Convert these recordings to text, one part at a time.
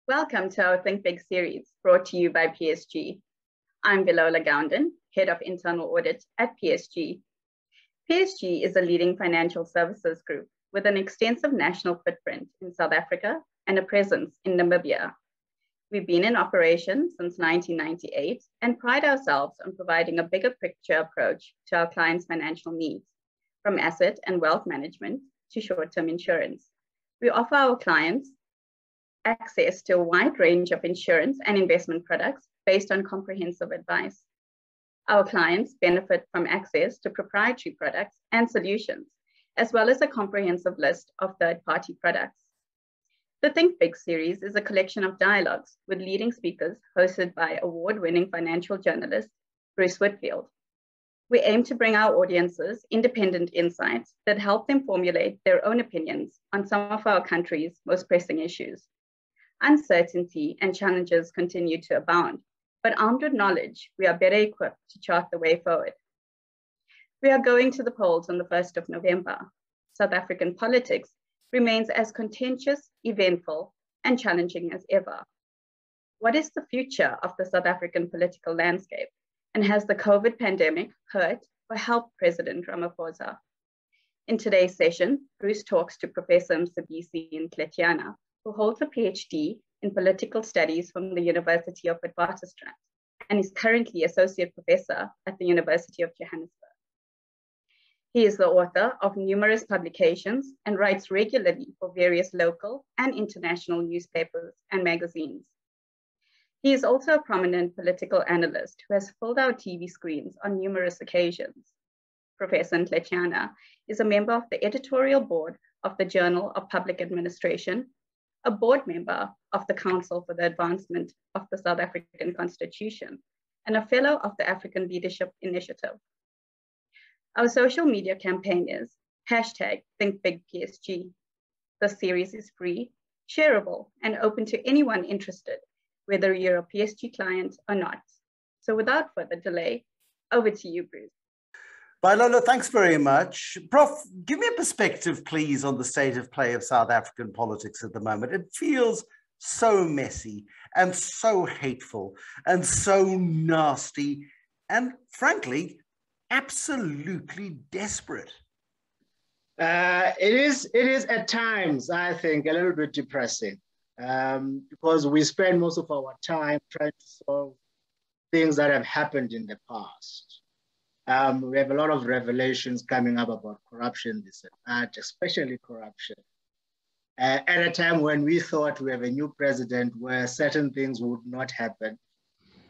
Welcome to our Think Big series, brought to you by PSG. I'm Vilola Goundan, Head of Internal Audit at PSG. PSG is a leading financial services group with an extensive national footprint in South Africa and a presence in Namibia. We've been in operation since 1998 and pride ourselves on providing a bigger picture approach to our clients' financial needs, from asset and wealth management to short-term insurance. We offer our clients access to a wide range of insurance and investment products based on comprehensive advice. Our clients benefit from access to proprietary products and solutions, as well as a comprehensive list of third-party products. The Think Big series is a collection of dialogues with leading speakers hosted by award-winning financial journalist Bruce Whitfield. We aim to bring our audiences independent insights that help them formulate their own opinions on some of our country's most pressing issues. Uncertainty and challenges continue to abound, but armed with knowledge, we are better equipped to chart the way forward. We are going to the polls on the 1st of November. South African politics remains as contentious, eventful, and challenging as ever. What is the future of the South African political landscape? And has the COVID pandemic hurt or helped President Ramaphosa? In today's session, Bruce talks to Professor Mcebisi Ndletyana, who holds a PhD in political studies from the University of Witwatersrand and is currently Associate Professor at the University of Johannesburg. He is the author of numerous publications and writes regularly for various local and international newspapers and magazines. He is also a prominent political analyst who has filled our TV screens on numerous occasions. Professor Ndletyana is a member of the editorial board of the Journal of Public Administration, a board member of the Council for the Advancement of the South African Constitution, and a fellow of the African Leadership Initiative. Our social media campaign is #ThinkBigPSG. The series is free, shareable, and open to anyone interested, whether you're a PSG client or not. So without further delay, over to you, Bruce. Lola, thanks very much. Prof, give me a perspective, please, on the state of play of South African politics at the moment. It feels so messy and so hateful and so nasty and, frankly, absolutely desperate. It is at times, I think, a little bit depressing because we spend most of our time trying to solve things that have happened in the past. We have a lot of revelations coming up about corruption, this and that, especially corruption. At a time when we thought we have a new president where certain things would not happen,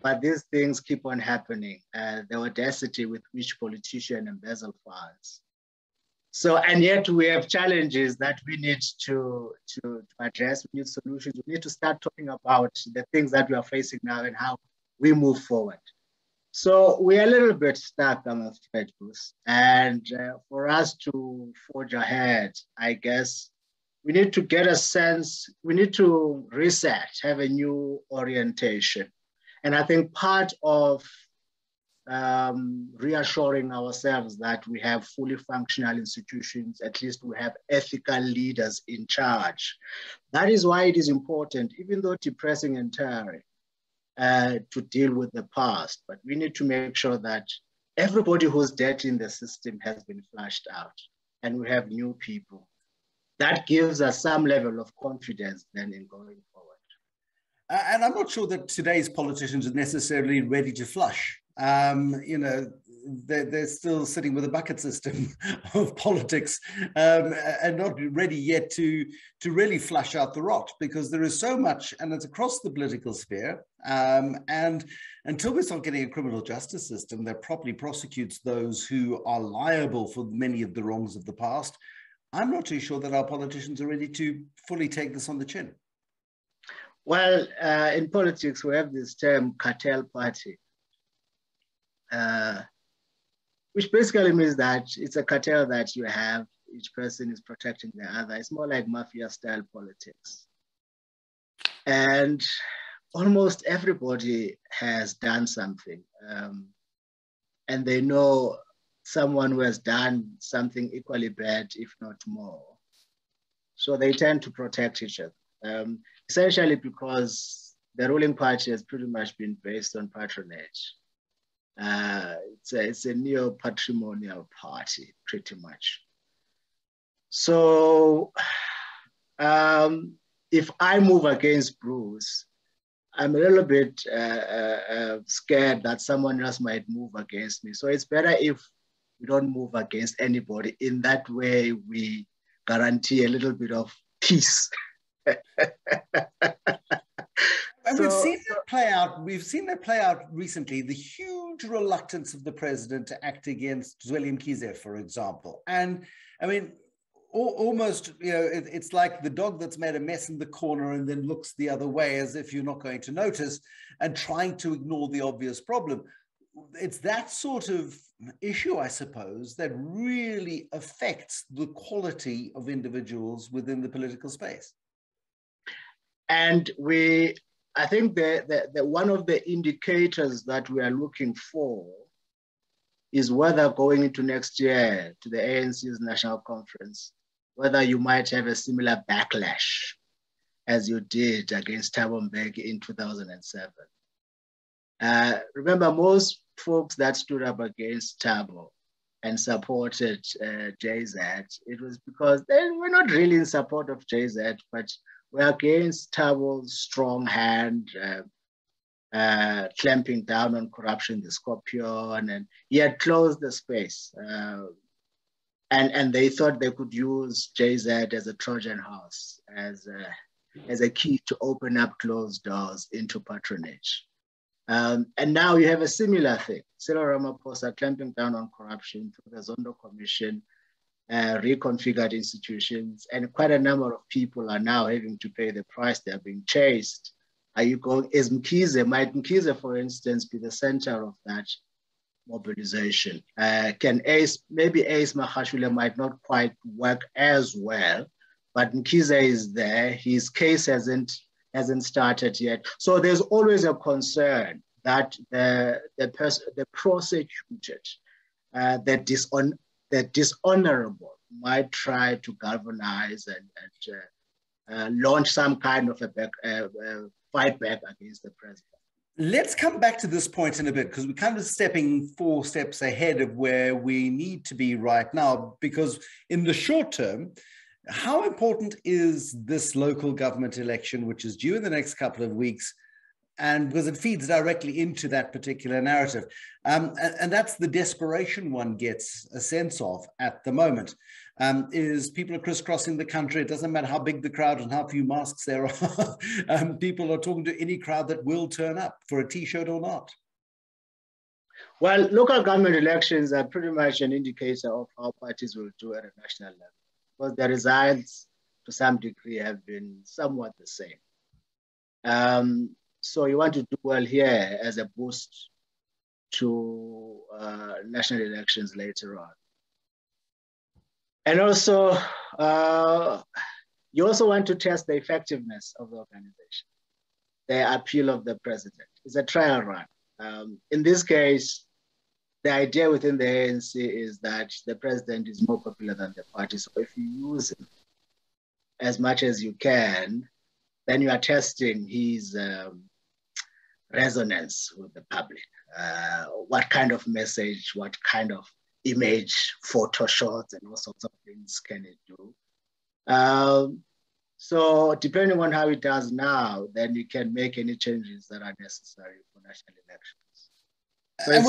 but these things keep on happening. The audacity with which politicians embezzle funds. So, and yet we have challenges that we need to address. We need solutions. We need to start talking about the things that we are facing now and how we move forward. So we're a little bit stuck, I'm afraid, Bruce. And for us to forge ahead, I guess, we need to get a sense, we need to reset, have a new orientation. And I think part of reassuring ourselves that we have fully functional institutions, at least we have ethical leaders in charge. That is why it is important, even though depressing entirely, to deal with the past, but we need to make sure that everybody who's debt in the system has been flushed out and we have new people. That gives us some level of confidence then in going forward. And I'm not sure that today's politicians are necessarily ready to flush. You know, they're still sitting with a bucket system of politics and not ready yet to really flush out the rot, because there is so much, and it's across the political sphere. And until we start getting a criminal justice system that properly prosecutes those who are liable for many of the wrongs of the past, I'm not too sure that our politicians are ready to fully take this on the chin. Well, in politics, we have this term cartel party. Which basically means that it's a cartel that you have, each person is protecting the other. It's more like mafia-style politics. And almost everybody has done something. And they know someone who has done something equally bad, if not more. So they tend to protect each other. essentially because the ruling party has pretty much been based on patronage. It's a neo-patrimonial party, pretty much. So if I move against Bruce, I'm a little bit scared that someone else might move against me. So it's better if we don't move against anybody. In that way, we guarantee a little bit of peace. And we've seen that play out. We've seen that play out recently. The huge reluctance of the president to act against Zweli Mkhize, for example. And I mean, almost, you know, it's like the dog that's made a mess in the corner and then looks the other way as if you're not going to notice and trying to ignore the obvious problem. It's that sort of issue, I suppose, that really affects the quality of individuals within the political space. And I think that one of the indicators that we are looking for is whether going into next year to the ANC's national conference, whether you might have a similar backlash as you did against Thabo Mbeki in 2007. Remember, most folks that stood up against Thabo and supported JZ, it was because they were not really in support of JZ, but were against Thabo's strong hand, clamping down on corruption, the Scorpion, and he had closed the space. And they thought they could use JZ as a Trojan horse, as a key to open up closed doors into patronage. And now you have a similar thing. Cyril Ramaphosa clamping down on corruption through the Zondo Commission, reconfigured institutions, and quite a number of people are now having to pay the price. They're being chased. Are you going, might Mkhize, for instance, be the center of that mobilization? Maybe Ace Mahashule might not quite work as well, but Mkhize is there. His case hasn't started yet. So there's always a concern that the prosecuted, the dishonorable might try to galvanize and launch some kind of a fight back against the president. Let's come back to this point in a bit, because we're kind of stepping 4 steps ahead of where we need to be right now, because in the short term, how important is this local government election, which is due in the next couple of weeks, and because it feeds directly into that particular narrative. And that's the desperation one gets a sense of at the moment, is people are crisscrossing the country. It doesn't matter how big the crowd and how few masks there are. People are talking to any crowd that will turn up for a T-shirt or not. Well, local government elections are pretty much an indicator of how parties will do at a national level, because the results to some degree have been somewhat the same. So you want to do well here as a boost to national elections later on. And also, you also want to test the effectiveness of the organization, the appeal of the president. It's a trial run. In this case, the idea within the ANC is that the president is more popular than the party. So if you use him as much as you can, then you are testing his resonance with the public. What kind of message, what kind of image, photo shots, and all sorts of things can it do? So depending on how it does now, then you can make any changes that are necessary for national elections. So and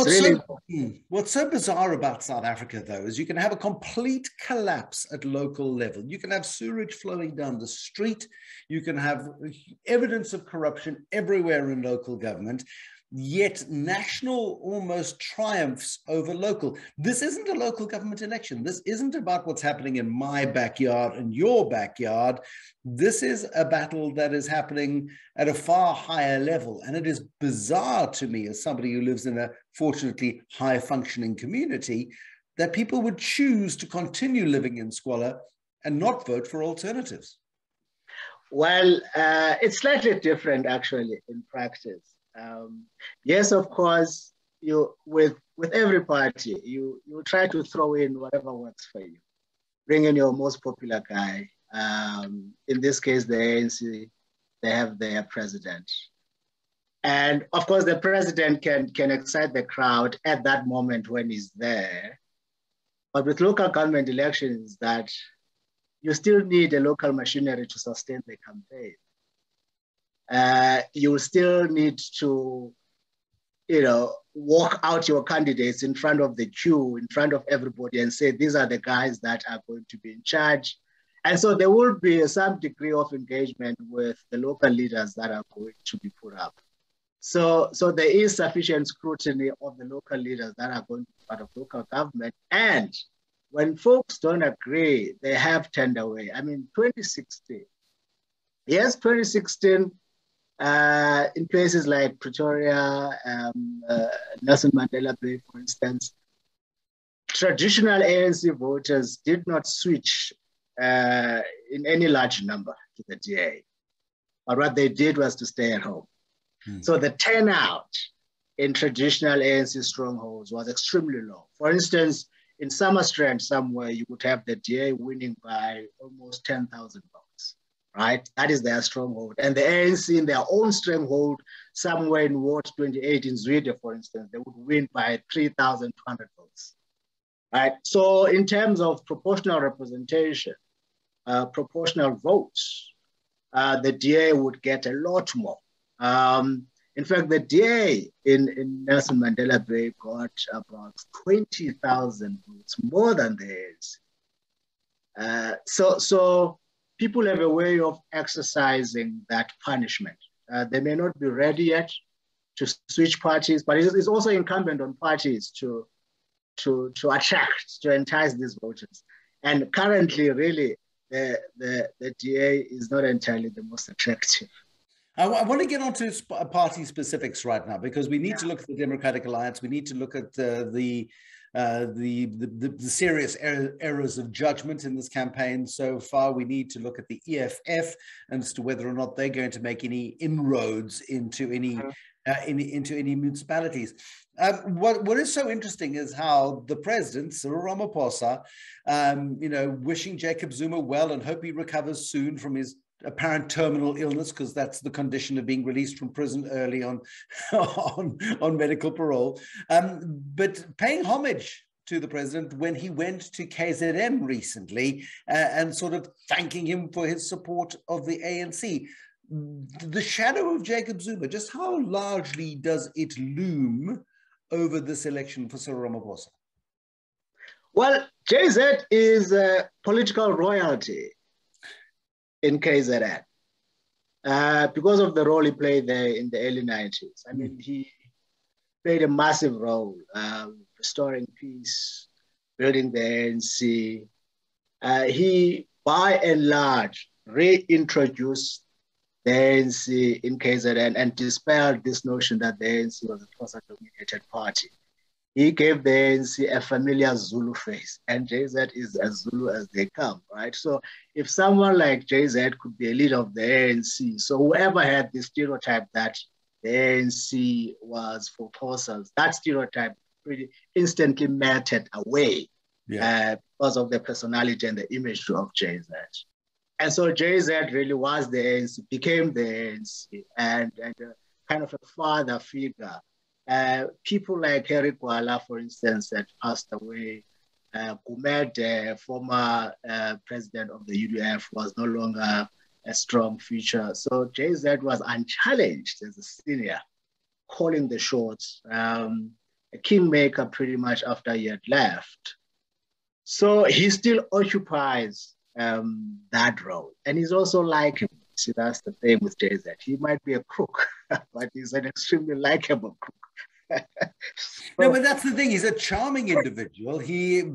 what's so bizarre about South Africa, though, is you can have a complete collapse at local level. You can have sewage flowing down the street. You can have evidence of corruption everywhere in local government, yet national almost triumphs over local. This isn't a local government election. This isn't about what's happening in my backyard and your backyard. This is a battle that is happening at a far higher level. And it is bizarre to me, as somebody who lives in a fortunately high functioning community, that people would choose to continue living in squalor and not vote for alternatives. Well, it's slightly different actually in practice. Yes, of course, with every party, you try to throw in whatever works for you. Bring in your most popular guy. In this case, the ANC, they have their president. And of course, the president can excite the crowd at that moment when he's there. But with local government elections, that you still need a local machinery to sustain the campaign. You still need to, walk out your candidates in front of the queue, in front of everybody, and say, these are the guys that are going to be in charge. And so there will be some degree of engagement with the local leaders that are going to be put up. So there is sufficient scrutiny of the local leaders that are going to be part of local government. And when folks don't agree, they have turned away. I mean, 2016, in places like Pretoria, Nelson Mandela Bay, for instance, traditional ANC voters did not switch in any large number to the DA. But what they did was to stay at home. So the turnout in traditional ANC strongholds was extremely low. For instance, in Summerstrand somewhere, you would have the DA winning by almost 10,000 votes, right? That is their stronghold. And the ANC in their own stronghold, somewhere in Ward 28 in Zwede, for instance, they would win by 3,200 votes, right? So in terms of proportional representation, proportional votes, the DA would get a lot more. In fact, the DA in Nelson Mandela Bay got about 20,000 votes, more than the ANC. So people have a way of exercising that punishment. They may not be ready yet to switch parties, but it's also incumbent on parties to attract, to entice these voters. And currently, really, the DA is not entirely the most attractive. I want to get on to party specifics right now, because we need to look at the Democratic Alliance. We need to look at the serious errors of judgment in this campaign so far. We need to look at the EFF and as to whether or not they're going to make any inroads into any municipalities. What is so interesting is how the president, Cyril Ramaphosa, wishing Jacob Zuma well and hope he recovers soon from his apparent terminal illness, because that's the condition of being released from prison early on medical parole, but paying homage to the president when he went to KZN recently and sort of thanking him for his support of the ANC. The shadow of Jacob Zuma, just how largely does it loom over this election for Cyril Ramaphosa? Well, JZ is a political royalty in KZN because of the role he played there in the early 90s. I mean, he played a massive role restoring peace, building the ANC. He, by and large, reintroduced the ANC in KZN and dispelled this notion that the ANC was a Xhosa-dominated party. He gave the ANC a familiar Zulu face, and JZ is as Zulu as they come, right? So if someone like JZ could be a leader of the ANC, so whoever had the stereotype that the ANC was for Xhosas, that stereotype pretty instantly melted away because of the personality and the image of JZ. And so JZ really was the ANC, became the ANC, and kind of a father figure. People like Harry Gwala, for instance, that passed away. Gumede, former president of the UDF, was no longer a strong feature. So JZ was unchallenged as a senior, calling the shots, a kingmaker pretty much after he had left. So he still occupies that role. And he's also likable. See, that's the thing with JZ. He might be a crook, but he's an extremely likable crook. No, but that's the thing. He's a charming individual.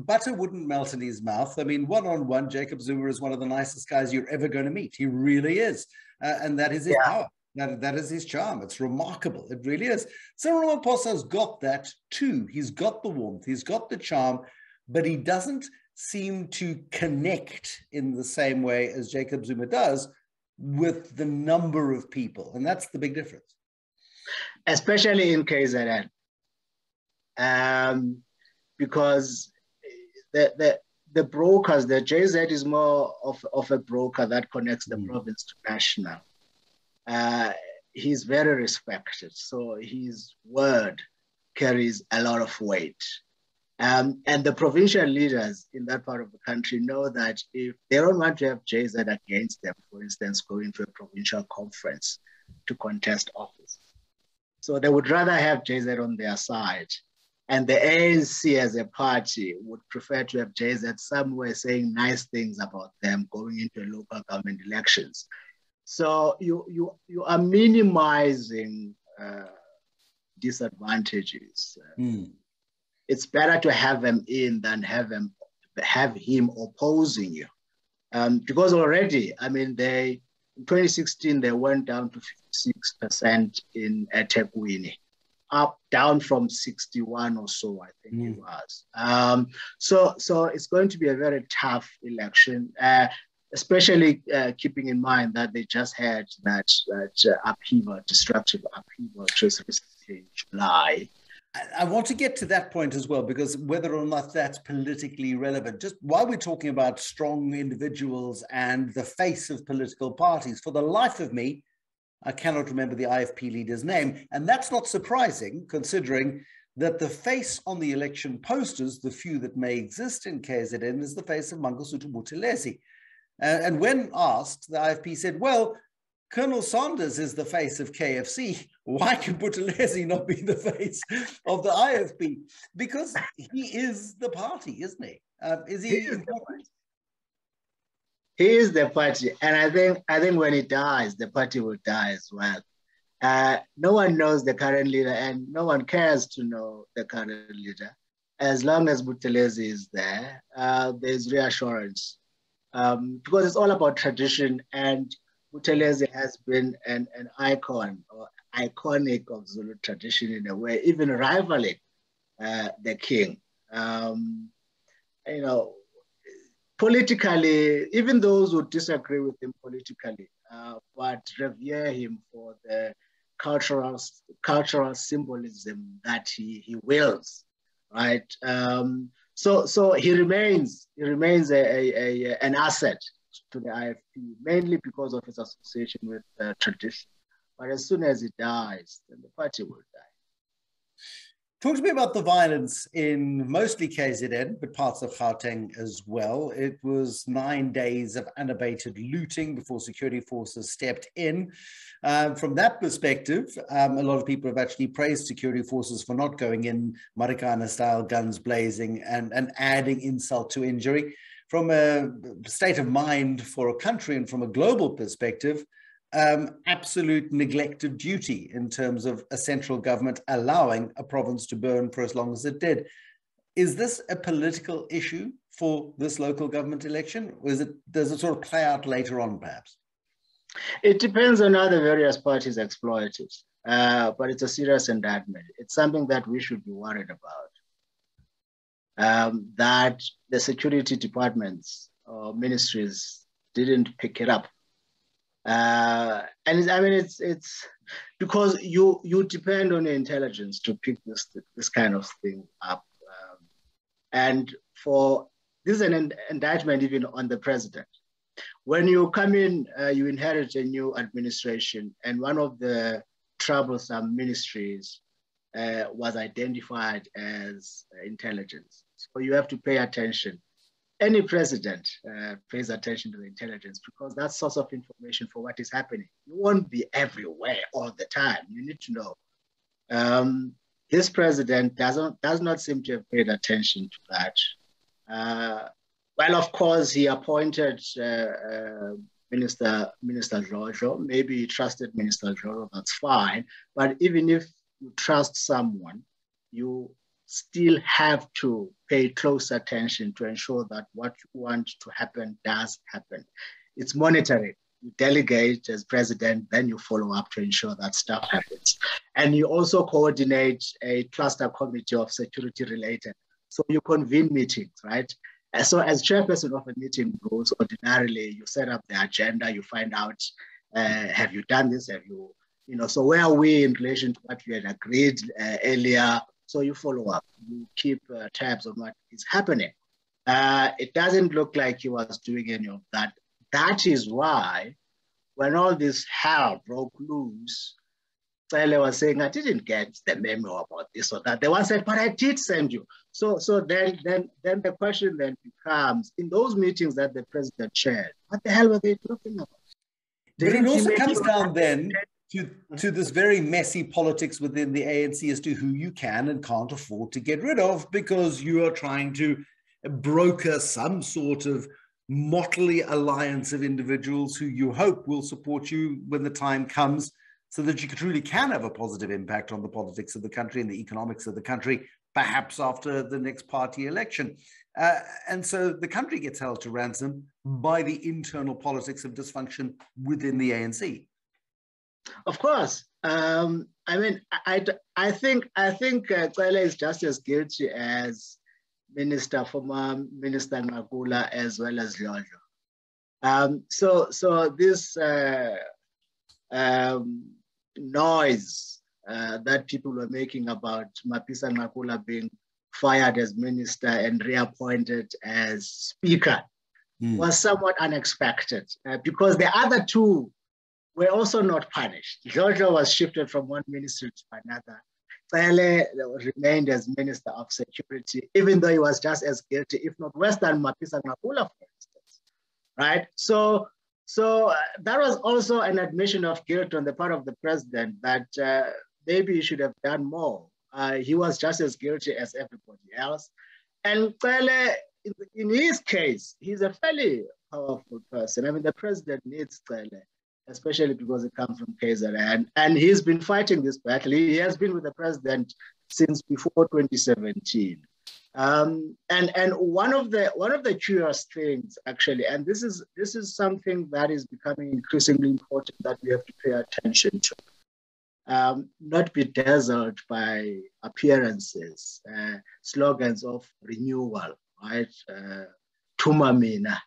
Butter wouldn't melt in his mouth. I mean, one-on-one, Jacob Zuma is one of the nicest guys you're ever going to meet. He really is. And that is his power. That is his charm. It's remarkable. It really is. Cyril Ramaphosa's got that too. He's got the warmth. He's got the charm, but he doesn't seem to connect in the same way as Jacob Zuma does with the number of people. And that's the big difference. Especially in KZN. Because the brokers, the JZ is more of a broker that connects the province to national. he's very respected. So his word carries a lot of weight. And the provincial leaders in that part of the country know that if they don't want to have JZ against them, for instance, going to a provincial conference to contest office. So they would rather have JZ on their side. And the ANC as a party would prefer to have JZ somewhere saying nice things about them going into local government elections. So you are minimizing disadvantages. It's better to have them in than have him opposing you. Because already, I mean, in 2016, they went down to 56% in eThekwini, down from 61 or so, I think it was. So it's going to be a very tough election, especially keeping in mind that they just had that upheaval, destructive upheaval just recently in July. I want to get to that point as well, because whether or not that's politically relevant, just while we're talking about strong individuals and the face of political parties, for the life of me, I cannot remember the IFP leader's name. And that's not surprising, considering that the face on the election posters, the few that may exist in KZN, is the face of Mangosuthu Buthelezi. And when asked, the IFP said, well, Colonel Sanders is the face of KFC. Why can Buthelezi not be the face of the IFP? Because he is the party, isn't he? Is he important? He is the party, and I think when he dies, the party will die as well. No one knows the current leader, and no one cares to know the current leader. As long as Buthelezi is there, there's reassurance, because it's all about tradition, and Buthelezi has been an icon or iconic of Zulu tradition in a way, even rivaling the king. Politically, even those who disagree with him politically, but revere him for the cultural symbolism that he wields, right? So he remains an asset to the IFP, mainly because of his association with tradition. But as soon as he dies, then the party will die. Talk to me about the violence in mostly KZN, but parts of Gauteng as well. It was 9 days of unabated looting before security forces stepped in. From that perspective, a lot of people have actually praised security forces for not going in Marikana-style, guns blazing, and adding insult to injury. From a state of mind for a country and from a global perspective, absolute neglect of duty in terms of a central government allowing a province to burn for as long as it did. Is this a political issue for this local government election, or does it sort of play out later on, perhaps? It depends on how the various parties exploit it, but it's a serious indictment. It's something that we should be worried about, that the security departments or ministries didn't pick it up. And it's because you depend on the intelligence to pick this kind of thing up, and for this is an indictment even on the president. When you come in, you inherit a new administration, and one of the troublesome ministries was identified as intelligence. So you have to pay attention. Any president pays attention to the intelligence, because that's source of information for what is happening. You won't be everywhere all the time. You need to know. This president does not seem to have paid attention to that. Well, of course, he appointed Minister Jojo. Maybe he trusted Minister Jojo, that's fine. But even if you trust someone, you still have to pay close attention to ensure that what you want to happen does happen. It's monitoring. You delegate as president, then you follow up to ensure that stuff happens. And you also coordinate a cluster committee of security related. So you convene meetings, right? And so as chairperson of a meeting goes, ordinarily you set up the agenda, you find out, have you done this? Have you, so where are we in relation to what you had agreed earlier? So you follow up, you keep tabs on what is happening. It doesn't look like he was doing any of that. That is why when all this hell broke loose, Cele was saying, I didn't get the memo about this or that. The one said, but I did send you. So then the question then becomes, in those meetings that the president chaired, what the hell were they talking about? But it also comes down then to this very messy politics within the ANC as to who you can and can't afford to get rid of, because you are trying to broker some sort of motley alliance of individuals who you hope will support you when the time comes, so that you truly can have a positive impact on the politics of the country and the economics of the country, perhaps after the next party election. And so the country gets held to ransom by the internal politics of dysfunction within the ANC. Of course. I mean, I think Cele is just as guilty as former Minister Ngakula, as well as Lodlo. So this noise that people were making about Mcebisi Ndletyana being fired as minister and reappointed as speaker was somewhat unexpected, because the other two were also not punished. Lodlo was shifted from one ministry to another. Cele remained as Minister of Security, even though he was just as guilty, if not worse than Mcebisi Ndletyana, for instance, right? So that was also an admission of guilt on the part of the president that maybe he should have done more. He was just as guilty as everybody else. And Cele, in his case, he's a fairly powerful person. I mean, the president needs Cele, especially because it comes from KZN. And he's been fighting this battle. He has been with the president since before 2017. And one of the curious things, actually, and this is something that is becoming increasingly important that we have to pay attention to, not be dazzled by appearances, slogans of renewal, right? Tumamina.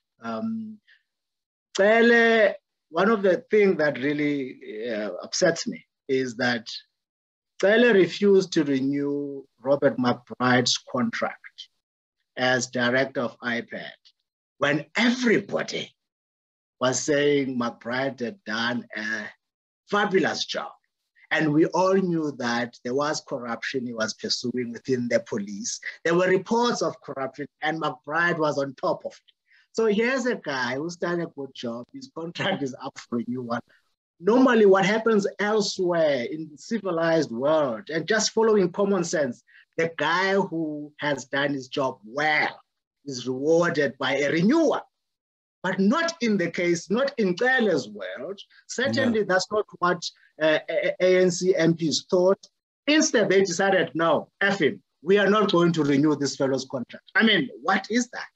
Cele, one of the things that really upsets me is that Cele refused to renew Robert McBride's contract as director of IPAD when everybody was saying McBride had done a fabulous job. And we all knew that there was corruption he was pursuing within the police. There were reports of corruption, and McBride was on top of it. So here's a guy who's done a good job. His contract is up for renewal. Normally, what happens elsewhere in the civilized world, and just following common sense, the guy who has done his job well is rewarded by a renewal. But not in the case, not in Cele's world. Certainly, that's not what ANC MPs thought. Instead, they decided, no, F him. We are not going to renew this fellow's contract. I mean, what is that?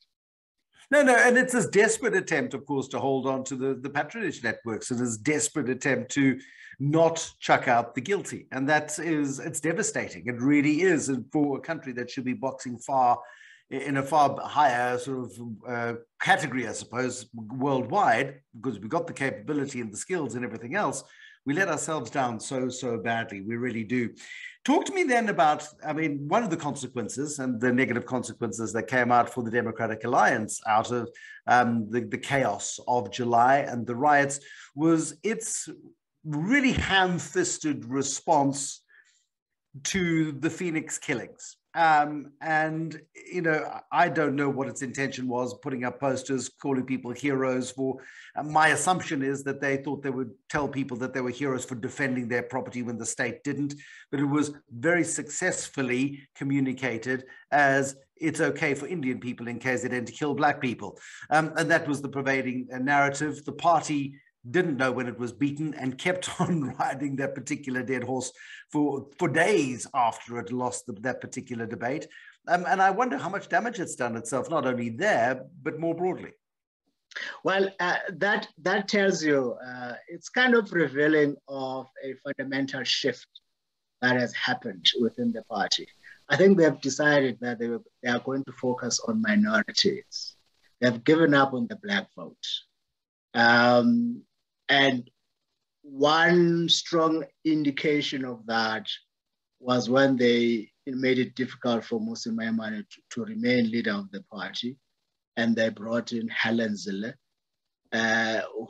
No, and it's this desperate attempt, of course, to hold on to the patronage networks, and this desperate attempt to not chuck out the guilty. And it's devastating. It really is. And for a country that should be boxing in a far higher sort of category, I suppose, worldwide, because we've got the capability and the skills and everything else, we let ourselves down so badly. We really do. Talk to me then about, I mean, one of the consequences and the negative consequences that came out for the Democratic Alliance out of the chaos of July and the riots was its really ham-fisted response to the Phoenix killings. And, you know, I don't know what its intention was, putting up posters, calling people heroes for, my assumption is that they thought they would tell people that they were heroes for defending their property when the state didn't, but it was very successfully communicated as it's okay for Indian people in KZN to kill black people. And that was the prevailing narrative. The party didn't know when it was beaten and kept on riding that particular dead horse for days after it lost that particular debate. And I wonder how much damage it's done itself, not only there, but more broadly. Well, that tells you, it's kind of revealing of a fundamental shift that has happened within the party. I think they have decided that they are going to focus on minorities. They've given up on the black vote. And one strong indication of that was when they made it difficult for Mmusi Maimane to remain leader of the party. And they brought in Helen Zille,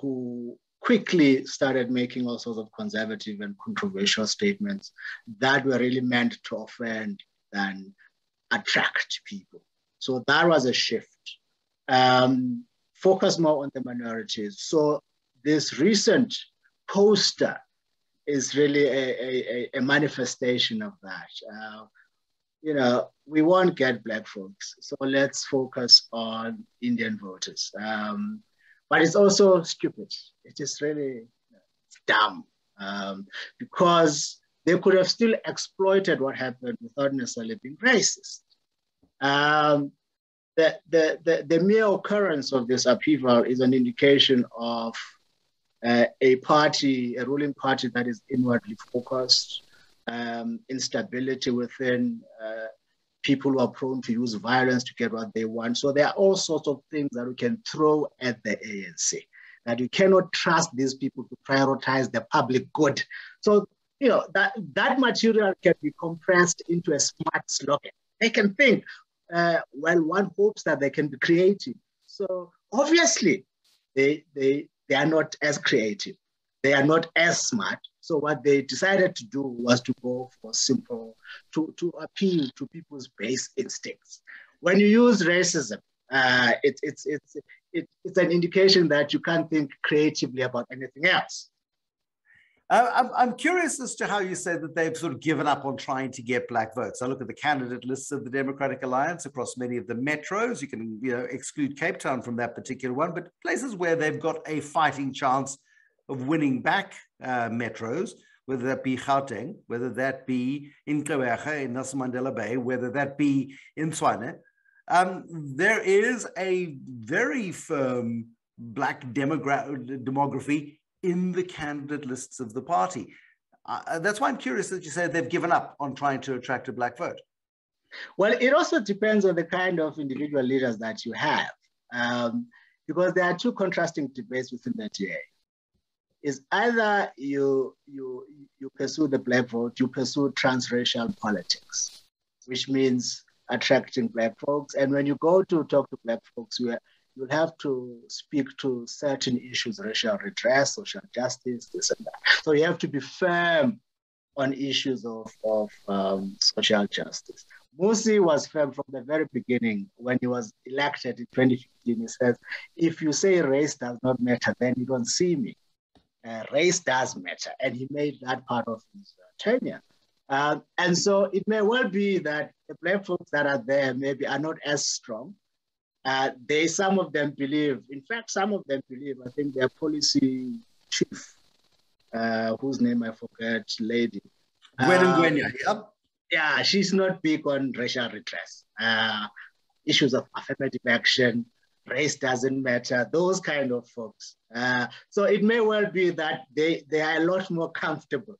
who quickly started making all sorts of conservative and controversial statements that were really meant to offend and attract people. So that was a shift. Focus more on the minorities. So this recent poster is really a manifestation of that. You know, we won't get Black folks, so let's focus on Indian voters. But it's also stupid. It is really dumb because they could have still exploited what happened without necessarily being racist. The mere occurrence of this upheaval is an indication of a ruling party that is inwardly focused, instability within, people who are prone to use violence to get what they want. So there are all sorts of things that we can throw at the ANC, that you cannot trust these people to prioritize the public good. So, you know, that material can be compressed into a smart slogan. They can think, well, one hopes that they can be creative. So obviously, they are not as creative. They are not as smart. So what they decided to do was to go for simple, to appeal to people's base instincts. When you use racism, it's an indication that you can't think creatively about anything else. I'm curious as to how you say that they've sort of given up on trying to get Black votes. I look at the candidate lists of the Democratic Alliance across many of the metros. You can, you know, exclude Cape Town from that particular one, but places where they've got a fighting chance of winning back metros, whether that be Gauteng, whether that be in Gqeberha, in Nelson Mandela Bay, whether that be in Tshwane, there is a very firm Black demography in the candidate lists of the party. That's why I'm curious that you say they've given up on trying to attract a Black vote. Well, it also depends on the kind of individual leaders that you have, because there are two contrasting debates within the DA. Is either you pursue the Black vote, you pursue transracial politics, which means attracting Black folks. And when you go to talk to Black folks, you'll have to speak to certain issues, racial redress, social justice, this and that. So you have to be firm on issues of social justice. Mmusi was firm from the very beginning when he was elected in 2015. He says, if you say race does not matter, then you don't see me. Race does matter, and he made that part of his tenure. And so it may well be that the Black folks that are there maybe are not as strong. Some of them believe, in fact, some of them believe, I think their policy chief, whose name I forget, lady. Yeah, she's not big on racial redress. Issues of affirmative action, race doesn't matter, those kind of folks. So it may well be that they are a lot more comfortable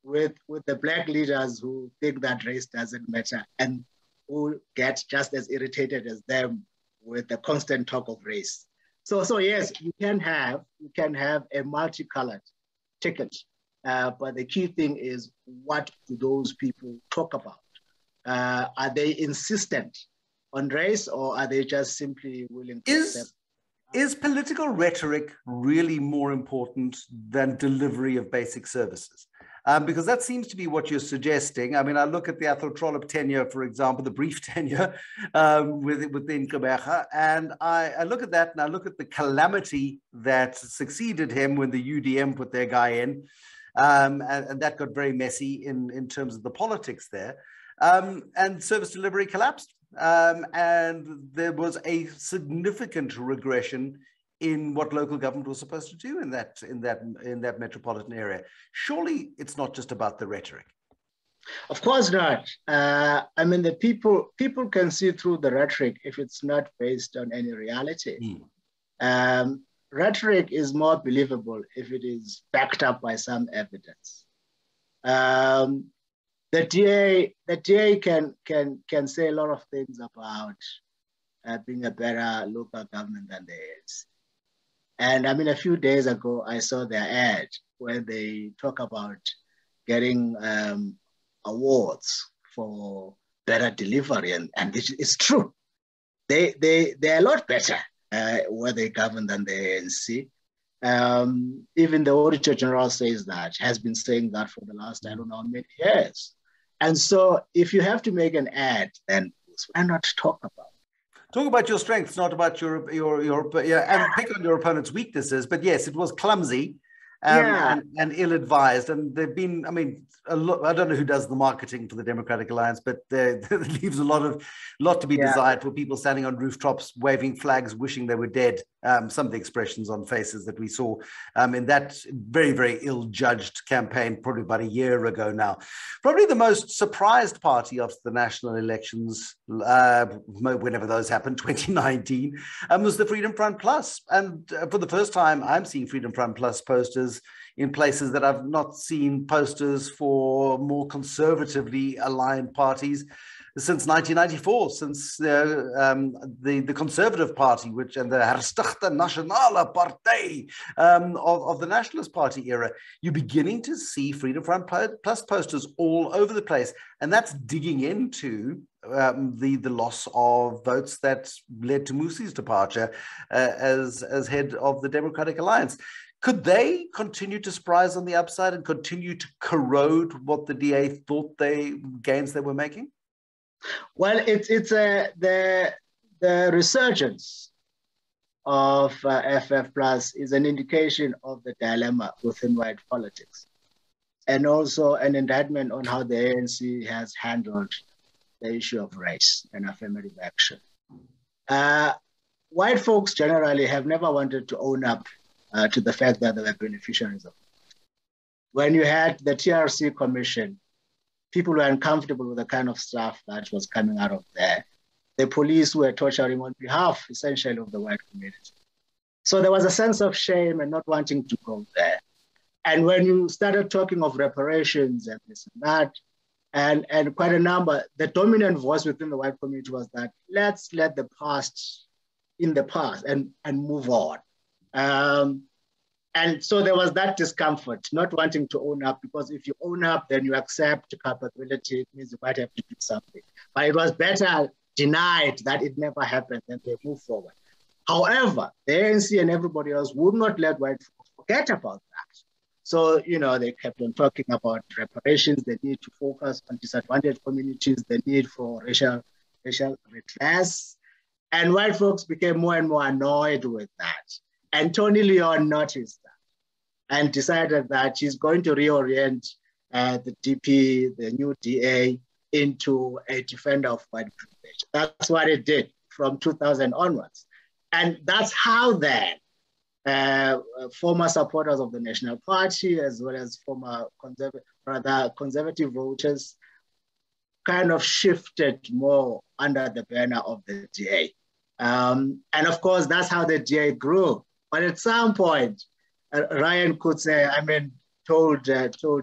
with the Black leaders who think that race doesn't matter and who get just as irritated as them with the constant talk of race. So yes, you can have a multicolored ticket, but the key thing is, what do those people talk about? Are they insistent on race, or are they just simply willing to accept? Is political rhetoric really more important than delivery of basic services? Because that seems to be what you're suggesting. I mean, I look at the Athol Trollip tenure, for example, the brief tenure within Gqeberha, and I look at that and I look at the calamity that succeeded him when the UDM put their guy in, and that got very messy in terms of the politics there. And service delivery collapsed. And there was a significant regression in what local government was supposed to do in that metropolitan area. Surely it's not just about the rhetoric. Of course not. I mean, the people can see through the rhetoric if it's not based on any reality. Rhetoric is more believable if it is backed up by some evidence. The DA can say a lot of things about being a better local government than there is. And I mean, a few days ago, I saw their ad where they talk about getting awards for better delivery, and it's true. They're a lot better where they govern than the ANC. Even the Auditor General says that, has been saying that for the last, I don't know how many years. And so if you have to make an ad, then why not talk about it? Talk about your strengths, not about your and pick on your opponent's weaknesses. But yes, it was clumsy and ill-advised. And there've been, I mean, a lot, I don't know who does the marketing for the Democratic Alliance, but there leaves a lot to be desired for people standing on rooftops, waving flags, wishing they were dead. Some of the expressions on faces that we saw in that very, very ill-judged campaign, probably about a year ago now. Probably the most surprised party of the national elections, whenever those happened, 2019, was the Freedom Front Plus. And for the first time, I'm seeing Freedom Front Plus posters in places that I've not seen posters for more conservatively aligned parties since 1994, since the Conservative Party, which and the Herstichte Nasionale Partij of the Nationalist Party era. You're beginning to see Freedom Front Plus posters all over the place, and that's digging into the loss of votes that led to Mmusi's departure as head of the Democratic Alliance. Could they continue to surprise on the upside and continue to corrode what the DA thought gains they were making? Well, it's the resurgence of FF Plus is an indication of the dilemma within white politics, and also an indictment on how the ANC has handled the issue of race and affirmative action. White folks generally have never wanted to own up to the fact that they were beneficiaries of it. When you had the TRC Commission, people were uncomfortable with the kind of stuff that was coming out of there. The police were torturing on behalf, essentially, of the white community. So there was a sense of shame and not wanting to go there. And when you started talking of reparations and this and that, and quite a number, the dominant voice within the white community was that let's let the past in the past and move on. And so there was that discomfort, not wanting to own up, because if you own up, then you accept culpability. It means you might have to do something. But it was better denied that it never happened than they move forward. However, the ANC and everybody else would not let white folks forget about that. So, you know, they kept on talking about reparations, the need to focus on disadvantaged communities, the need for racial redress. And white folks became more and more annoyed with that. And Tony Leon noticed that and decided that she's going to reorient the DP, the new DA, into a defender of white privilege. That's what it did from 2000 onwards. And that's how then former supporters of the National Party, as well as former conservative voters, kind of shifted more under the banner of the DA. And of course, that's how the DA grew. But at some point, Ryan could say, told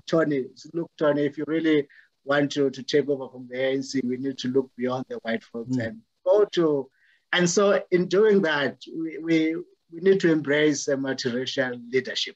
Tony, look, Tony, if you really want to take over from the ANC, we need to look beyond the white folks and go to. And so in doing that, we need to embrace a multiracial leadership.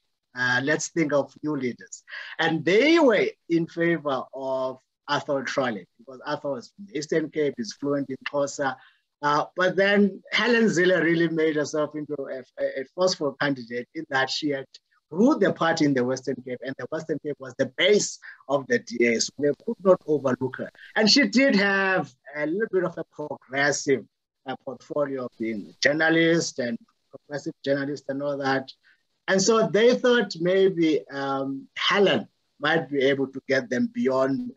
Let's think of new leaders. And they were in favor of Arthur Trolley, because Arthur was from the Eastern Cape, he's fluent in Xhosa. But then Helen Zille really made herself into a forceful candidate in that she had ruled the party in the Western Cape, and the Western Cape was the base of the DA, so they could not overlook her. And she did have a little bit of a progressive portfolio of being a journalist and progressive journalist and all that. And so they thought maybe Helen might be able to get them beyond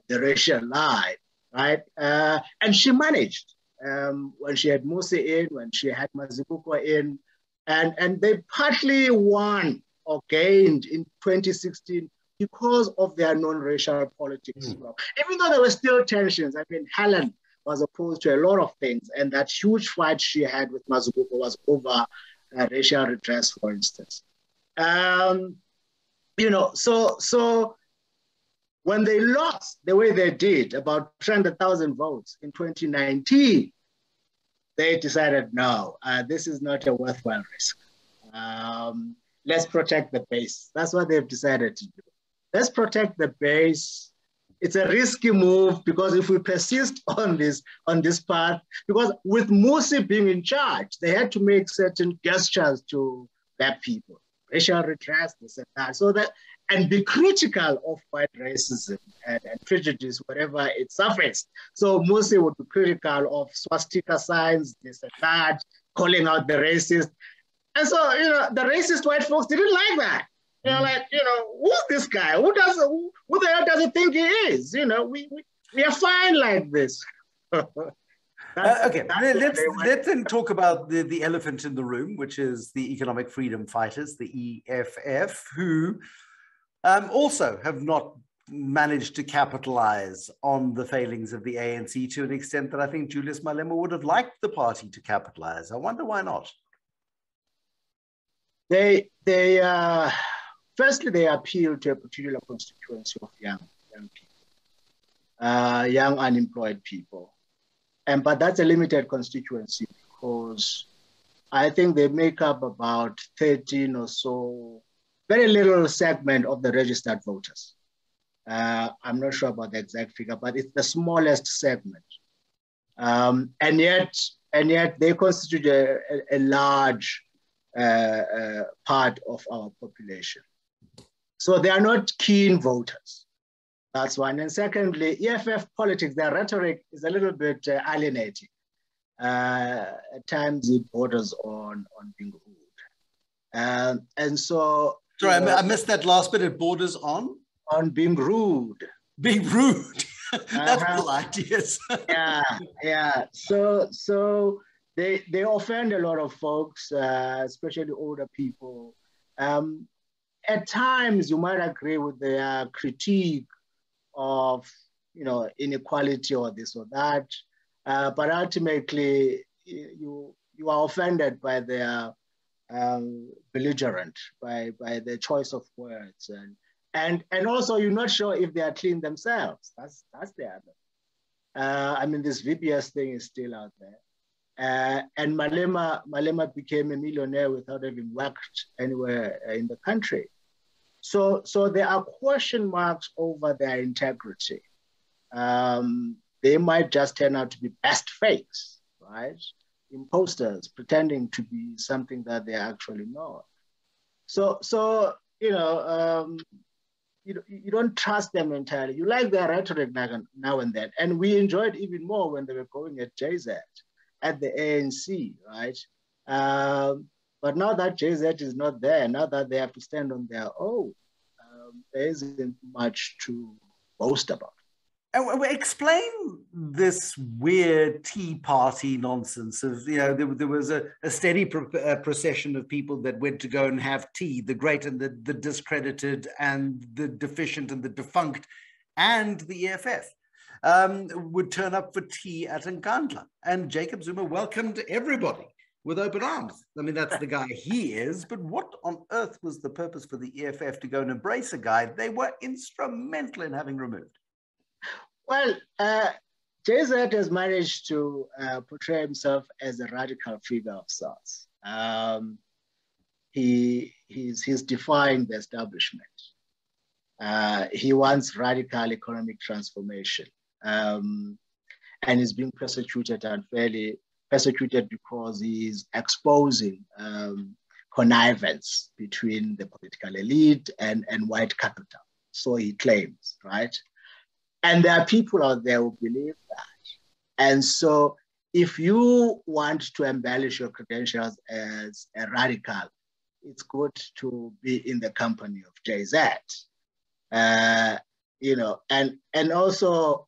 the racial line, right? And she managed. When she had Mmusi in, when she had Mazibuko in, and they partly won or gained in 2016 because of their non-racial politics. Even though there were still tensions, Helen was opposed to a lot of things, and that huge fight she had with Mazibuko was over racial redress, for instance. So when they lost the way they did, about 300,000 votes in 2019, they decided, no, this is not a worthwhile risk. Let's protect the base. That's what they've decided to do. Let's protect the base. It's a risky move, because if we persist on this path, because with Mmusi being in charge, they had to make certain gestures to black people. racial redress, this and that. So that, and be critical of white racism and prejudice wherever it surfaced. So Musi would be critical of swastika signs, this and that, calling out the racist. And so, the racist white folks didn't like that. They're like, who's this guy? Who the hell does he think he is? We are fine like this. Okay, let's then talk about the elephant in the room, which is the Economic Freedom Fighters, the EFF, who also have not managed to capitalize on the failings of the ANC to an extent that I think Julius Malema would have liked the party to capitalize. I wonder why not. Firstly, they appeal to a particular constituency of young people, young unemployed people. But that's a limited constituency because I think they make up about 13 or so, very little segment of the registered voters. I'm not sure about the exact figure, but it's the smallest segment. And yet they constitute a large part of our population. So they are not keen voters. That's one. And secondly, EFF politics, their rhetoric is a little bit alienating. At times it borders on being rude. And so... Sorry, I missed that last bit. It borders on? On being rude. Being rude. That's polite, yes. Yeah. So they offend a lot of folks, especially older people. At times, you might agree with their critique of, inequality or this or that, but ultimately, you are offended by their belligerent, by their choice of words, and also you're not sure if they are clean themselves. That's the other. This VBS thing is still out there. And Malema became a millionaire without having worked anywhere in the country. So there are question marks over their integrity. They might just turn out to be best fakes, right? Imposters pretending to be something that they're actually not. So you don't trust them entirely. You like their rhetoric now and then. And we enjoyed even more when they were going at JZ, at the ANC, right? But now that JZ is not there, now that they have to stand on their own, there isn't much to boast about. And explain this weird Tea Party nonsense of, there was a steady procession of people that went to go and have tea, the great and the discredited and the deficient and the defunct, and the EFF would turn up for tea at Nkandla. And Jacob Zuma welcomed everybody with open arms. That's the guy he is, but what on earth was the purpose for the EFF to go and embrace a guy they were instrumental in having removed? Well, JZ has managed to portray himself as a radical figure of sorts. He's defying the establishment. He wants radical economic transformation. And he's being persecuted unfairly, persecuted because he's exposing connivance between the political elite and white capital. So he claims, right? And there are people out there who believe that. And so if you want to embellish your credentials as a radical, it's good to be in the company of JZ. And also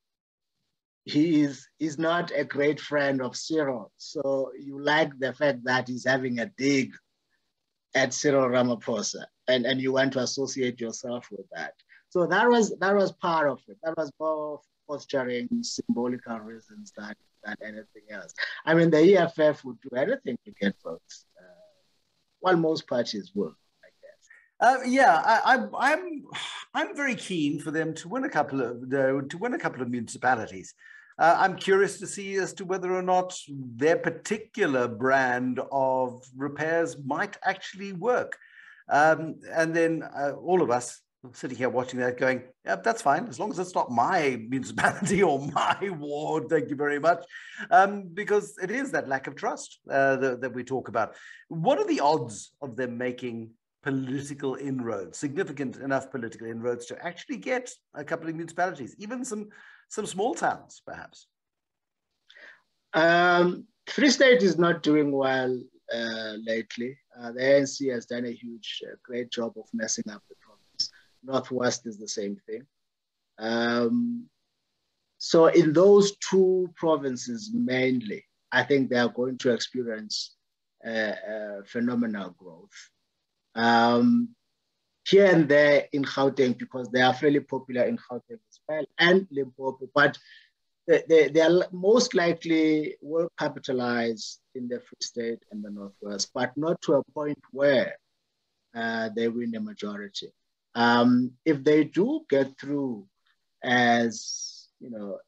he's not a great friend of Cyril. So you like the fact that he's having a dig at Cyril Ramaphosa and you want to associate yourself with that. So that was part of it. That was both posturing, symbolical reasons than anything else. The EFF would do anything to get votes. Well, most parties will, I guess. I'm very keen for them to win a couple of municipalities. I'm curious to see as to whether or not their particular brand of repairs might actually work. And then all of us sitting here watching that going, yeah, that's fine, as long as it's not my municipality or my ward, thank you very much, because it is that lack of trust that we talk about. What are the odds of them making political inroads, significant enough political inroads to actually get a couple of municipalities, even some small towns, perhaps? Free State is not doing well lately. The ANC has done a great job of messing up the province. Northwest is the same thing. So in those two provinces mainly, I think they are going to experience phenomenal growth. Here and there in Gauteng, because they are fairly popular in Gauteng as well, and Limpopo, but they are most likely will capitalize in the Free State and the Northwest, but not to a point where they win the majority. If they do get through as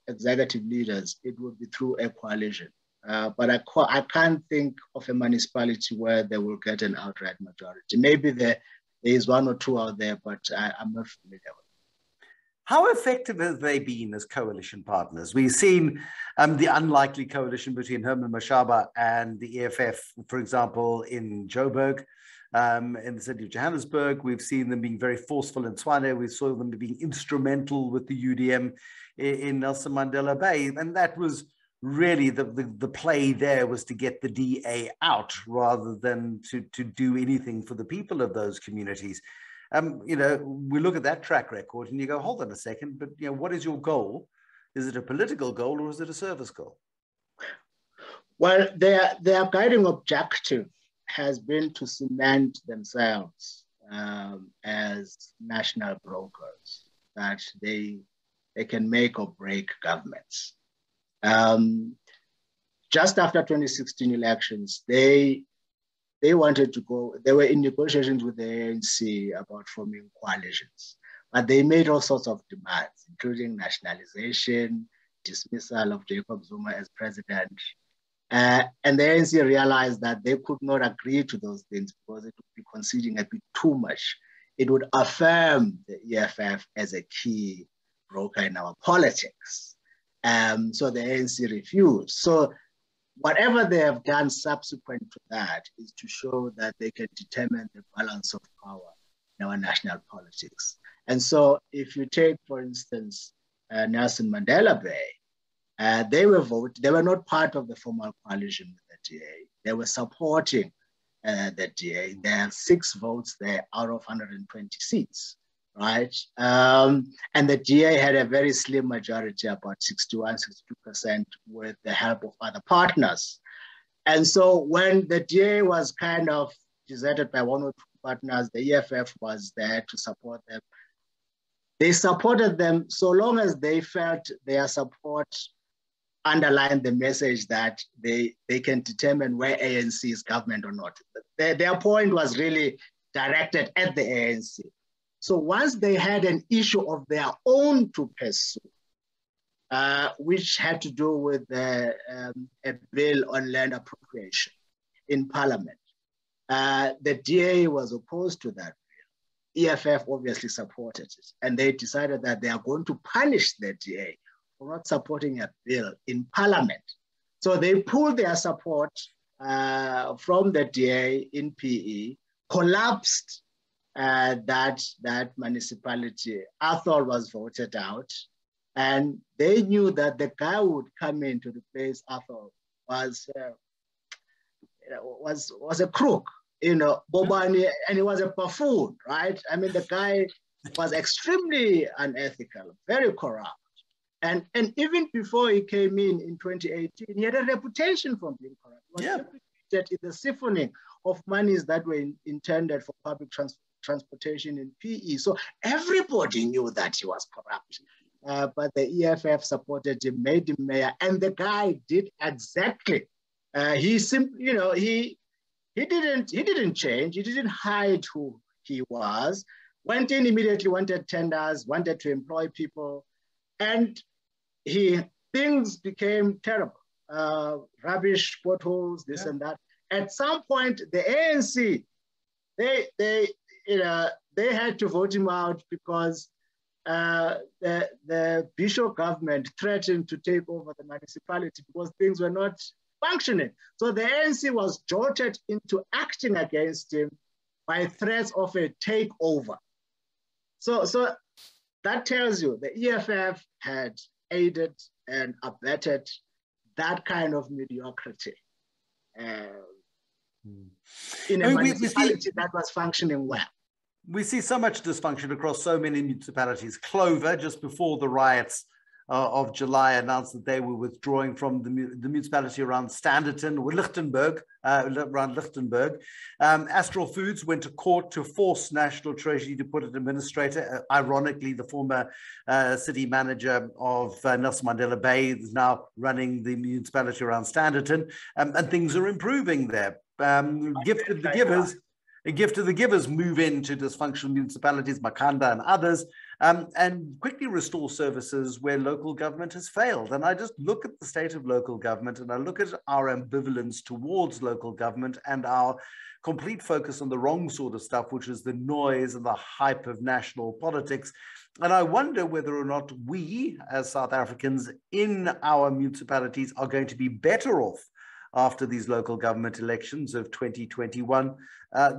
executive leaders, it would be through a coalition. But I can't think of a municipality where they will get an outright majority. Maybe there is one or two out there, but I'm not familiar with. How effective have they been as coalition partners? We've seen the unlikely coalition between Herman Mashaba and the EFF, for example, in Joburg, in the city of Johannesburg. We've seen them being very forceful in Tshwane. We saw them being instrumental with the UDM in Nelson Mandela Bay. And that was really the play there, was to get the DA out rather than to do anything for the people of those communities. We look at that track record and you go, hold on a second, but what is your goal? Is it a political goal or is it a service goal? Well, their guiding objective has been to cement themselves as national brokers, that they can make or break governments. Just after 2016 elections, they wanted to go, they were in negotiations with the ANC about forming coalitions, but they made all sorts of demands, including nationalization, dismissal of Jacob Zuma as president. And the ANC realized that they could not agree to those things because it would be conceding a bit too much. It would affirm the EFF as a key broker in our politics. So the ANC refused. So whatever they have done subsequent to that is to show that they can determine the balance of power in our national politics. And so if you take, for instance, Nelson Mandela Bay, they were not part of the formal coalition with the DA. They were supporting the DA. There are 6 votes there out of 120 seats, right? And the DA had a very slim majority, about 61, 62%, with the help of other partners. And so when the DA was kind of deserted by 1 or 2 partners, the EFF was there to support them. They supported them so long as they felt their support underlined the message that they can determine where ANC is government or not. Their point was really directed at the ANC. So once they had an issue of their own to pursue, which had to do with a bill on land appropriation in Parliament, the DA was opposed to that bill. EFF obviously supported it, and they decided that they are going to punish the DA for not supporting a bill in Parliament. So they pulled their support from the DA in PE, collapsed that municipality. Athol was voted out, and they knew that the guy who would come in to replace Athol was a crook, Bobani, and he was a buffoon, right? I mean, the guy was extremely unethical, very corrupt. And even before he came in 2018, he had a reputation for being corrupt. He was implicated in the siphoning of monies that were intended for public transportation in PE. So everybody knew that he was corrupt. But the EFF supported him, made him mayor, and the guy did exactly. He simply, he didn't change. He didn't hide who he was. Went in immediately, wanted tenders, wanted to employ people, and things became terrible. Rubbish, potholes, this and that. At some point, the ANC, they had to vote him out because the Bishop government threatened to take over the municipality because things were not functioning. So the ANC was jolted into acting against him, by threats of a takeover. So that tells you the EFF had aided and abetted that kind of mediocrity in a municipality that was functioning well. We see so much dysfunction across so many municipalities. Clover, just before the riots of July, announced that they were withdrawing from the municipality around Standerton or Lichtenberg, around Lichtenberg. Astral Foods went to court to force National Treasury to put an administrator. Ironically, the former city manager of Nelson Mandela Bay is now running the municipality around Standerton, and things are improving there. Gift of the givers. A gift of the givers move into dysfunctional municipalities, Makanda and others, and quickly restore services where local government has failed. And I just look at the state of local government and I look at our ambivalence towards local government and our complete focus on the wrong sort of stuff, which is the noise and the hype of national politics. And I wonder whether or not we, as South Africans in our municipalities, are going to be better off after these local government elections of 2021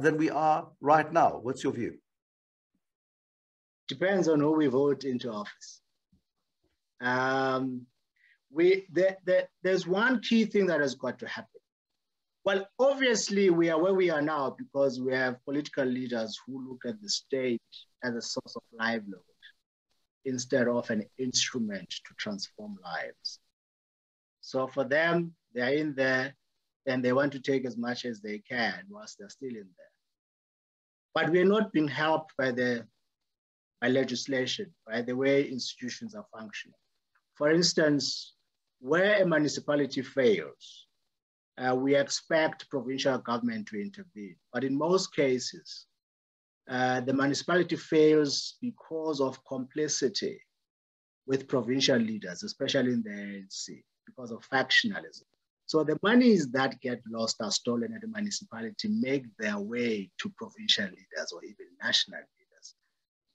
than we are right now. What's your view? Depends on who we vote into office. There's one key thing that has got to happen. Well, obviously we are where we are now because we have political leaders who look at the state as a source of livelihood instead of an instrument to transform lives. So for them, they're in there and they want to take as much as they can whilst they're still in there. But we're not being helped by legislation, by the way institutions are functioning. For instance, where a municipality fails, we expect provincial government to intervene. But in most cases, the municipality fails because of complicity with provincial leaders, especially in the ANC, because of factionalism. So the monies that get lost or stolen at the municipality make their way to provincial leaders or even national leaders,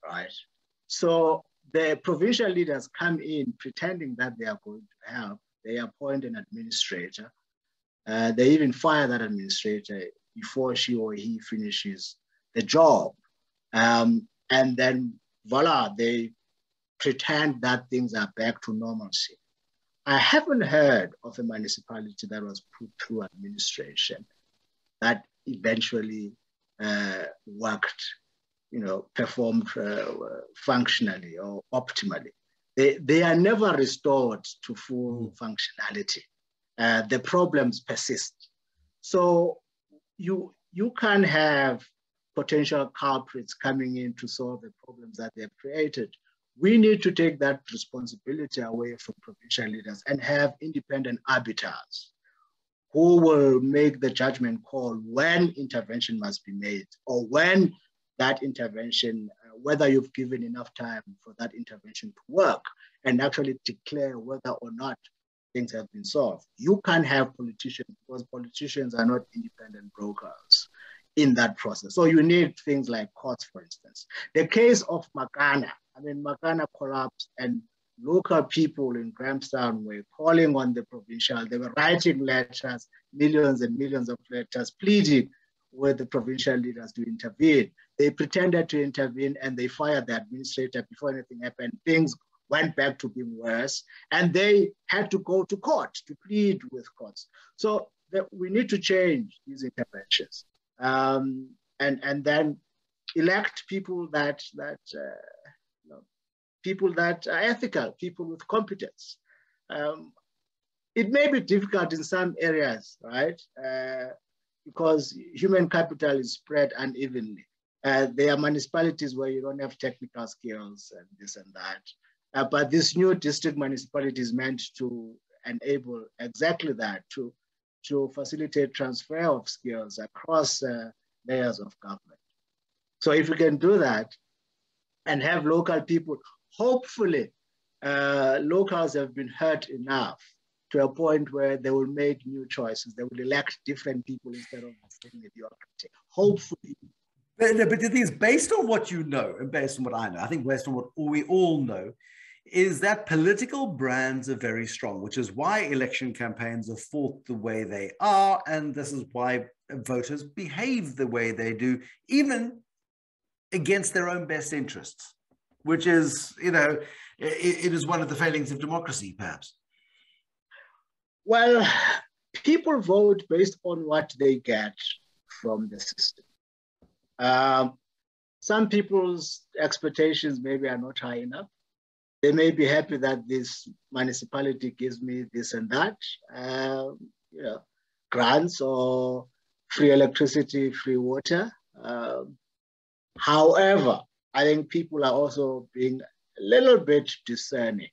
right? So the provincial leaders come in pretending that they are going to help. They appoint an administrator. They even fire that administrator before she or he finishes the job. And then voila, they pretend that things are back to normalcy. I haven't heard of a municipality that was put through administration that eventually worked, performed functionally or optimally. They are never restored to full functionality. The problems persist. So you can have potential culprits coming in to solve the problems that they've created. We need to take that responsibility away from provincial leaders and have independent arbiters who will make the judgment call when intervention must be made or when that intervention, whether you've given enough time for that intervention to work and actually declare whether or not things have been solved. You can't have politicians because politicians are not independent brokers in that process. So you need things like courts, for instance. The case of Makana, Makana collapsed and local people in Grahamstown were calling on the provincial. They were writing letters, millions and millions of letters, pleading with the provincial leaders to intervene. They pretended to intervene and they fired the administrator before anything happened. Things went back to being worse and they had to go to court to plead with courts. So we need to change these interventions and then elect people that are ethical, people with competence. It may be difficult in some areas, right? Because human capital is spread unevenly. There are municipalities where you don't have technical skills and this and that. But this new district municipality is meant to enable exactly that, to facilitate transfer of skills across layers of government. So if we can do that and have local people, hopefully locals have been hurt enough to a point where they will make new choices. They will elect different people instead of the same mediocrity. Hopefully. But the thing is, based on what you know and based on what I know, I think based on what we all know, is that political brands are very strong, which is why election campaigns are fought the way they are. And this is why voters behave the way they do, even against their own best interests, which is, it is one of the failings of democracy, perhaps. Well, people vote based on what they get from the system. Some people's expectations maybe are not high enough. They may be happy that this municipality gives me this and that, grants or free electricity, free water. However, I think people are also being a little bit discerning.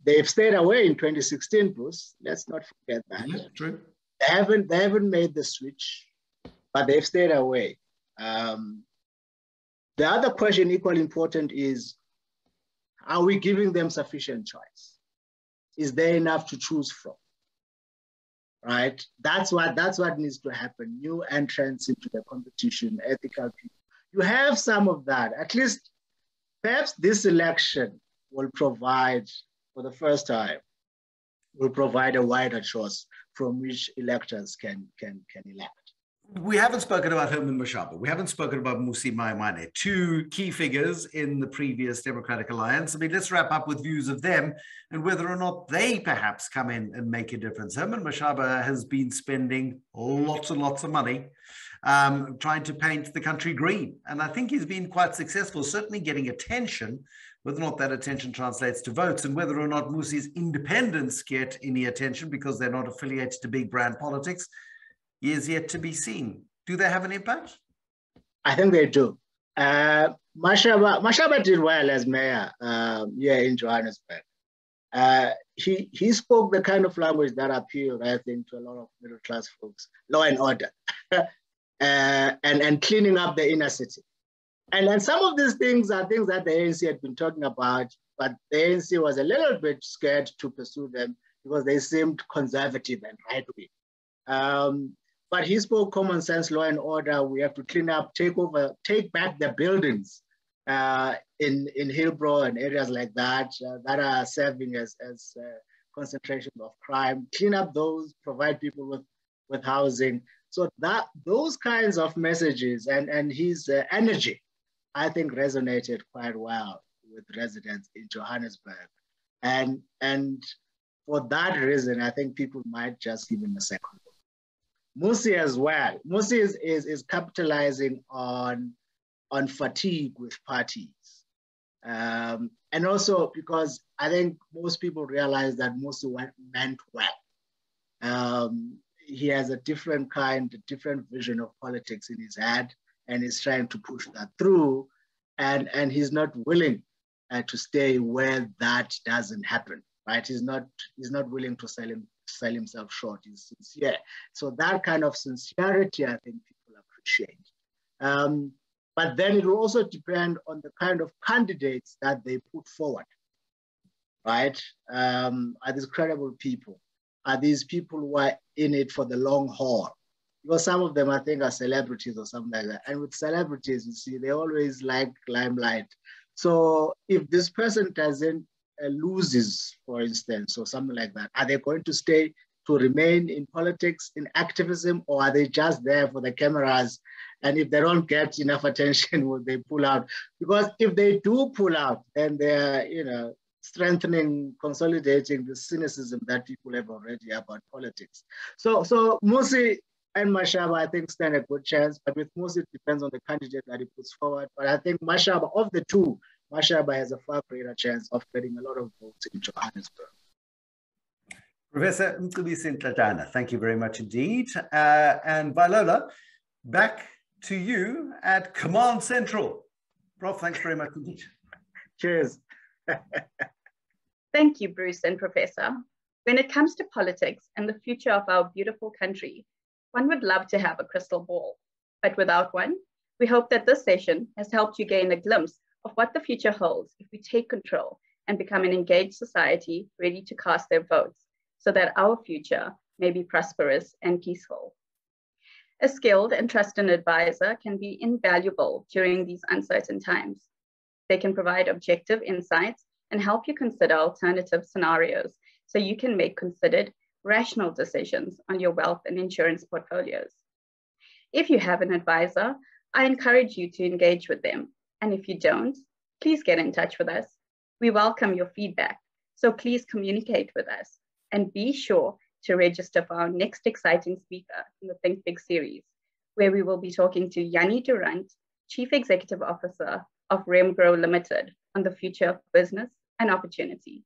They've stayed away in 2016, Bruce. Let's not forget that. Yeah, true. They haven't made the switch, but they've stayed away. The other question, equally important, is: are we giving them sufficient choice? Is there enough to choose from? Right? That's what needs to happen. New entrants into the competition, ethical people. You have some of that. At least, perhaps this election will provide, for the first time, will provide a wider choice from which electors can elect. We haven't spoken about Herman Mashaba. We haven't spoken about Mmusi Maimane, two key figures in the previous Democratic Alliance. I mean, let's wrap up with views of them and whether or not they perhaps come in and make a difference. Herman Mashaba has been spending lots and lots of money trying to paint the country green. And I think he's been quite successful, certainly getting attention. Whether or not that attention translates to votes and whether or not Mmusi's independents get any attention because they're not affiliated to big brand politics is yet to be seen. Do they have an impact? I think they do. Mashaba did well as mayor here in Johannesburg. He spoke the kind of language that appealed, I think, to a lot of middle class folks: law and order, and cleaning up the inner city. And some of these things are things that the ANC had been talking about, but the ANC was a little bit scared to pursue them because they seemed conservative and right-wing. But he spoke common sense, law and order. We have to clean up, take back the buildings in Hillbrow and areas like that that are serving as concentrations of crime. Clean up those, provide people with housing. So those kinds of messages and his energy, I think, resonated quite well with residents in Johannesburg. And for that reason, I think people might just give him a second look. Mmusi as well. Mmusi is capitalizing on fatigue with parties. And also because I think most people realize that Mmusi meant well. He has a different vision of politics in his head, and he's trying to push that through. And he's not willing to stay where that doesn't happen, right? He's not willing to sell himself short. He's sincere. So that kind of sincerity, I think people appreciate. But then it will also depend on the kind of candidates that they put forward, right? Are these credible people? Are these people who are in it for the long haul? Because some of them, I think, are celebrities or something like that. And with celebrities, you see, they always like limelight. So if this person doesn't loses, for instance, or something like that, are they going to remain in politics, in activism, or are they just there for the cameras? And if they don't get enough attention, will they pull out? Because if they do pull out, then they're, strengthening, consolidating the cynicism that people have already about politics. So Mmusi and Mashaba, I think, stand a good chance. But with Mmusi, it depends on the candidate that he puts forward. But I think Mashaba, of the two, Mashaba has a far greater chance of getting a lot of votes in Johannesburg. Professor Mcebisi Ndletyana, thank you very much indeed. And Valola, back to you at Command Central. Prof, thanks very much indeed. Cheers. Thank you, Bruce and Professor. When it comes to politics and the future of our beautiful country, one would love to have a crystal ball. But without one, we hope that this session has helped you gain a glimpse of what the future holds if we take control and become an engaged society ready to cast their votes so that our future may be prosperous and peaceful. A skilled and trusted advisor can be invaluable during these uncertain times. They can provide objective insights and help you consider alternative scenarios so you can make considered, rational decisions on your wealth and insurance portfolios. If you have an advisor, I encourage you to engage with them. And if you don't, please get in touch with us. We welcome your feedback, so please communicate with us and be sure to register for our next exciting speaker in the Think Big series, where we will be talking to Yanni Durant, Chief Executive Officer of Remgrow Limited, on the future of business and opportunity.